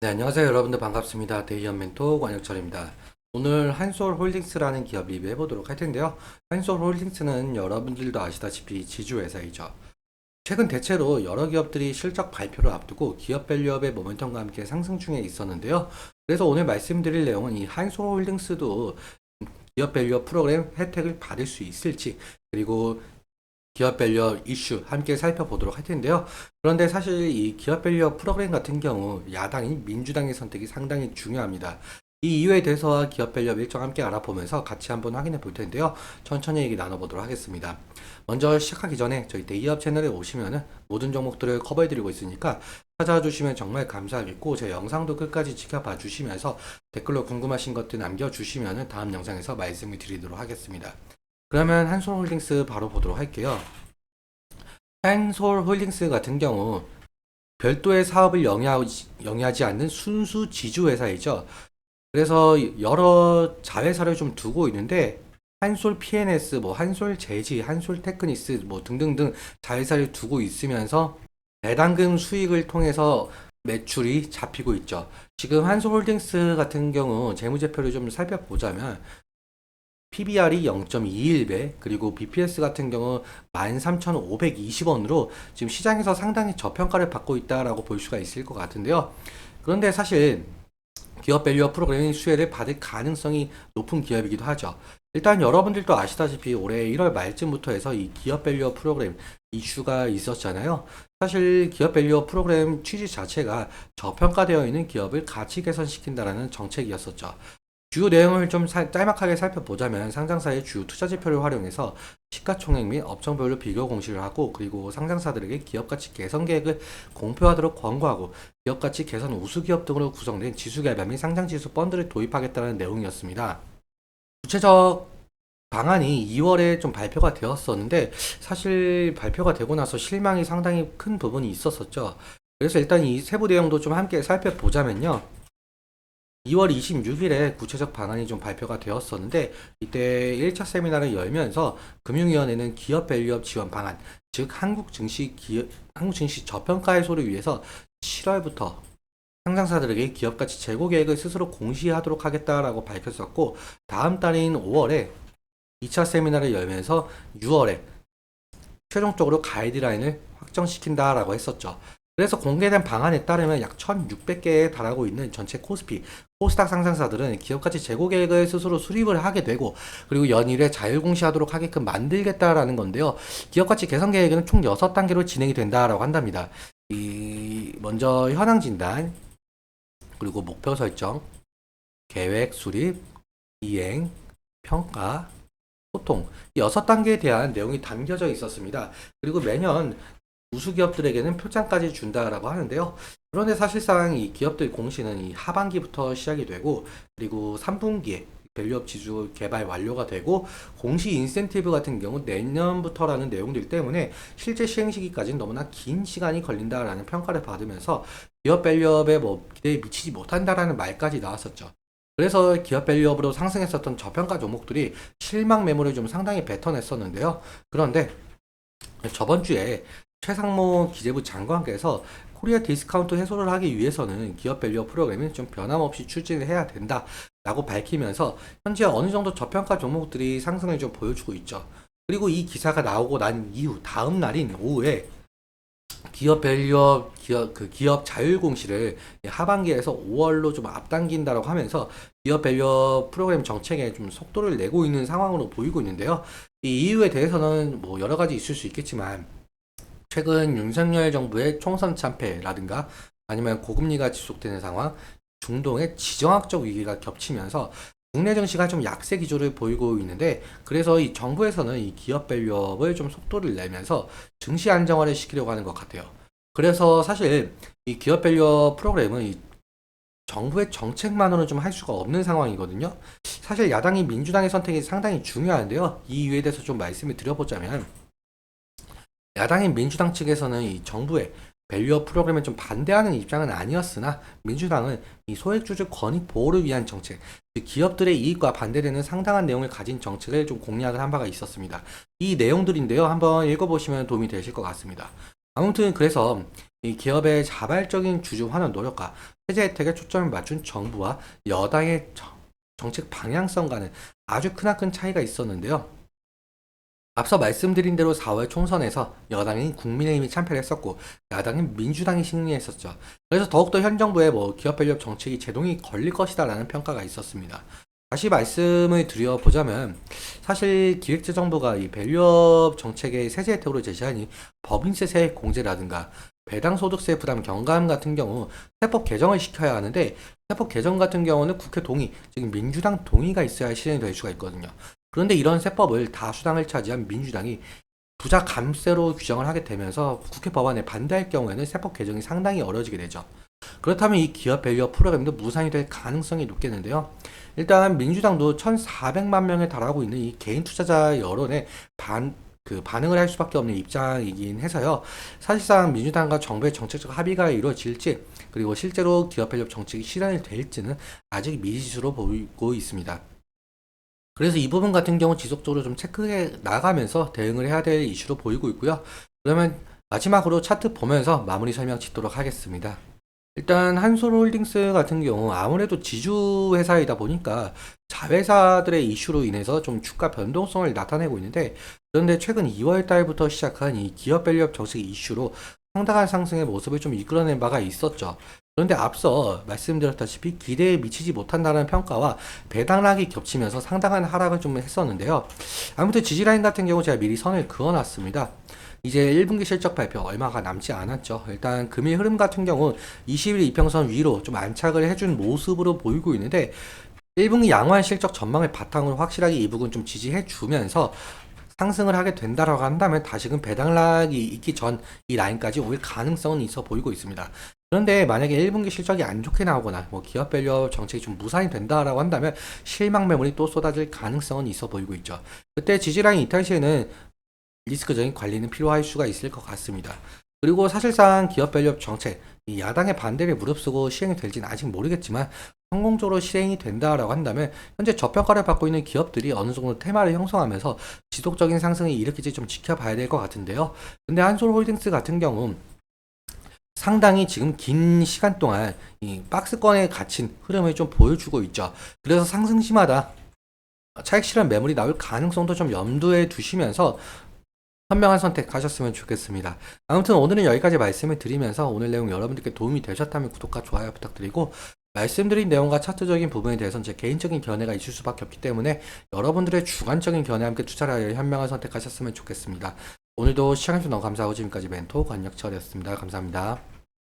네, 안녕하세요. 여러분들 반갑습니다. 데이언 멘토 권혁철입니다. 오늘 한솔홀딩스라는 기업 리뷰해 보도록 할 텐데요. 한솔홀딩스는 여러분들도 아시다시피 지주회사이죠. 최근 대체로 여러 기업들이 실적 발표를 앞두고 기업 밸류업의 모멘텀과 함께 상승 중에 있었는데요. 그래서 오늘 말씀드릴 내용은 이 한솔홀딩스도 기업 밸류업 프로그램 혜택을 받을 수 있을지, 그리고 기업 밸류업 이슈 함께 살펴보도록 할 텐데요. 그런데 사실 이 기업 밸류업 프로그램 같은 경우 야당인 민주당의 선택이 상당히 중요합니다. 이 이유에 대해서 기업 밸류업 일정 함께 알아보면서 같이 한번 확인해 볼 텐데요. 천천히 얘기 나눠보도록 하겠습니다. 먼저 시작하기 전에 저희 데이업 채널에 오시면은 모든 종목들을 커버해 드리고 있으니까 찾아와 주시면 정말 감사하겠고, 제 영상도 끝까지 지켜봐 주시면서 댓글로 궁금하신 것들 남겨주시면은 다음 영상에서 말씀을 드리도록 하겠습니다. 그러면 한솔홀딩스 바로 보도록 할게요. 한솔홀딩스 같은 경우 별도의 사업을 영위하지 않는 순수 지주회사이죠. 그래서 여러 자회사를 좀 두고 있는데 한솔 PNS, 뭐 한솔 제지, 한솔 테크니스 뭐 등등등 자회사를 두고 있으면서 배당금 수익을 통해서 매출이 잡히고 있죠. 지금 한솔홀딩스 같은 경우 재무제표를 좀 살펴보자면 PBR이 0.21배, 그리고 BPS 같은 경우 13,520원으로 지금 시장에서 상당히 저평가를 받고 있다라고 볼 수가 있을 것 같은데요. 그런데 사실 기업 밸류업 프로그램의 수혜를 받을 가능성이 높은 기업이기도 하죠. 일단 여러분들도 아시다시피 올해 1월 말쯤부터 해서 이 기업 밸류업 프로그램 이슈가 있었잖아요. 사실 기업 밸류업 프로그램 취지 자체가 저평가되어 있는 기업을 가치 개선시킨다라는 정책이었었죠. 주요 내용을 좀 짤막하게 살펴보자면 상장사의 주요 투자 지표를 활용해서 시가총액 및 업종별로 비교 공시를 하고, 그리고 상장사들에게 기업가치 개선 계획을 공표하도록 권고하고, 기업가치 개선 우수기업 등으로 구성된 지수개발 및 상장지수 펀드를 도입하겠다는 내용이었습니다. 구체적 방안이 2월에 좀 발표가 되었었는데 사실 발표가 되고 나서 실망이 상당히 큰 부분이 있었었죠. 그래서 일단 이 세부 내용도 좀 함께 살펴보자면요. 2월 26일에 구체적 방안이 좀 발표가 되었었는데, 이때 1차 세미나를 열면서 금융위원회는 기업 밸류업 지원 방안, 즉 한국 증시 저평가 해소를 위해서 7월부터 상장사들에게 기업가치 재고 계획을 스스로 공시하도록 하겠다라고 밝혔었고, 다음 달인 5월에 2차 세미나를 열면서 6월에 최종적으로 가이드라인을 확정시킨다라고 했었죠. 그래서 공개된 방안에 따르면 약 1,600개에 달하고 있는 전체 코스닥 상장사들은 기업가치 재고 계획을 스스로 수립을 하게 되고, 그리고 연일에 자율공시하도록 하게끔 만들겠다라는 건데요. 기업가치 개선 계획은 총 6단계로 진행이 된다라고 한답니다. 먼저 현황 진단, 그리고 목표 설정, 계획 수립, 이행, 평가, 소통, 이 6단계에 대한 내용이 담겨져 있었습니다. 그리고 매년 우수기업들에게는 표창까지 준다라고 하는데요. 그런데 사실상 이 기업들 공시는 이 하반기부터 시작이 되고, 그리고 3분기에 밸류업 지수 개발 완료가 되고, 공시 인센티브 같은 경우 내년부터라는 내용들 때문에 실제 시행 시기까지는 너무나 긴 시간이 걸린다라는 평가를 받으면서 기업 밸류업에 뭐 기대에 미치지 못한다라는 말까지 나왔었죠. 그래서 기업 밸류업으로 상승했었던 저평가 종목들이 실망 매물을 좀 상당히 뱉어냈었는데요. 그런데 저번 주에 최상모 기재부 장관께서 코리아 디스카운트 해소를 하기 위해서는 기업 밸류업 프로그램을 좀 변함없이 추진을 해야 된다라고 밝히면서 현재 어느 정도 저평가 종목들이 상승을 좀 보여주고 있죠. 그리고 이 기사가 나오고 난 이후 다음 날인 오후에 기업 자율 공시를 하반기에서 5월로 좀 앞당긴다라고 하면서 기업 밸류업 프로그램 정책에 좀 속도를 내고 있는 상황으로 보이고 있는데요. 이 이유에 대해서는 뭐 여러 가지 있을 수 있겠지만, 최근 윤석열 정부의 총선 참패라든가 아니면 고금리가 지속되는 상황, 중동의 지정학적 위기가 겹치면서 국내 증시가 좀 약세 기조를 보이고 있는데, 그래서 이 정부에서는 이 기업 밸류업을 좀 속도를 내면서 증시 안정화를 시키려고 하는 것 같아요. 그래서 사실 이 기업 밸류업 프로그램은 이 정부의 정책만으로는 좀 할 수가 없는 상황이거든요. 사실 야당이 민주당의 선택이 상당히 중요한데요. 이 이유에 대해서 좀 말씀을 드려보자면, 야당인 민주당 측에서는 이 정부의 밸류업 프로그램에 좀 반대하는 입장은 아니었으나, 민주당은 이 소액주주 권익 보호를 위한 정책, 즉 기업들의 이익과 반대되는 상당한 내용을 가진 정책을 좀 공략을 한 바가 있었습니다. 이 내용들인데요. 한번 읽어보시면 도움이 되실 것 같습니다. 아무튼 그래서 이 기업의 자발적인 주주 환원 노력과 세제 혜택에 초점을 맞춘 정부와 여당의 정책 방향성과는 아주 크나큰 차이가 있었는데요. 앞서 말씀드린 대로 4월 총선에서 여당인 국민의힘이 참패를 했었고 야당인 민주당이 승리했었죠. 그래서 더욱더 현 정부의 기업밸류업 정책이 제동이 걸릴 것이다라는 평가가 있었습니다. 다시 말씀을 드려보자면 사실 기획재정부가 이 밸류업 정책의 세제 혜택으로 제시한 이 법인세 세액 공제라든가 배당소득세 부담 경감 같은 경우 세법 개정을 시켜야 하는데 세법 개정 같은 경우는 국회 동의, 즉 민주당 동의가 있어야 실행이 될 수가 있거든요. 그런데 이런 세법을 다수당을 차지한 민주당이 부자 감세로 규정을 하게 되면서 국회 법안에 반대할 경우에는 세법 개정이 상당히 어려워지게 되죠. 그렇다면 이 기업 밸류업 프로그램도 무산이 될 가능성이 높겠는데요. 일단 민주당도 1,400만 명에 달하고 있는 이 개인 투자자 여론에 반응을 할 수밖에 없는 입장이긴 해서요. 사실상 민주당과 정부의 정책적 합의가 이루어질지 그리고 실제로 기업 밸류업 정책이 실현이 될지는 아직 미지수로 보이고 있습니다. 그래서 이 부분 같은 경우 지속적으로 좀 체크해 나가면서 대응을 해야 될 이슈로 보이고 있고요. 그러면 마지막으로 차트 보면서 마무리 설명 짓도록 하겠습니다. 일단 한솔홀딩스 같은 경우 아무래도 지주 회사이다 보니까 자회사들의 이슈로 인해서 좀 주가 변동성을 나타내고 있는데 그런데 최근 2월 달부터 시작한 이 기업 밸류업 정책 이슈로 상당한 상승의 모습을 좀 이끌어낸 바가 있었죠. 그런데 앞서 말씀드렸다시피 기대에 미치지 못한다는 평가와 배당락이 겹치면서 상당한 하락을 좀 했었는데요. 아무튼 지지라인 같은 경우 제가 미리 선을 그어놨습니다. 이제 1분기 실적 발표 얼마가 남지 않았죠. 일단 금일 흐름 같은 경우 20일 이평선 위로 좀 안착을 해준 모습으로 보이고 있는데 1분기 양호한 실적 전망을 바탕으로 확실하게 이 부분 좀 지지해 주면서 상승을 하게 된다라고 한다면 다시금 배당락이 있기 전 이 라인까지 올 가능성은 있어 보이고 있습니다. 그런데 만약에 1분기 실적이 안 좋게 나오거나 기업 밸류업 정책이 좀 무산이 된다라고 한다면 실망 매물이 또 쏟아질 가능성은 있어 보이고 있죠. 그때 지지라인 이탈 시에는 리스크적인 관리는 필요할 수가 있을 것 같습니다. 그리고 사실상 기업 밸류업 정책, 이 야당의 반대를 무릅쓰고 시행이 될지는 아직 모르겠지만 성공적으로 실행이 된다라고 한다면 현재 저평가를 받고 있는 기업들이 어느 정도 테마를 형성하면서 지속적인 상승을 일으킬지 좀 지켜봐야 될 것 같은데요. 근데 한솔홀딩스 같은 경우 상당히 지금 긴 시간 동안 이 박스권에 갇힌 흐름을 좀 보여주고 있죠. 그래서 상승시마다 차익 실현 매물이 나올 가능성도 좀 염두에 두시면서 현명한 선택하셨으면 좋겠습니다. 아무튼 오늘은 여기까지 말씀을 드리면서 오늘 내용 여러분들께 도움이 되셨다면 구독과 좋아요 부탁드리고 말씀드린 내용과 차트적인 부분에 대해서는 제 개인적인 견해가 있을 수밖에 없기 때문에 여러분들의 주관적인 견해와 함께 투자를 하여 현명한 선택하셨으면 좋겠습니다. 오늘도 시청해주셔서 너무 감사하고 지금까지 멘토 권혁철이었습니다. 감사합니다.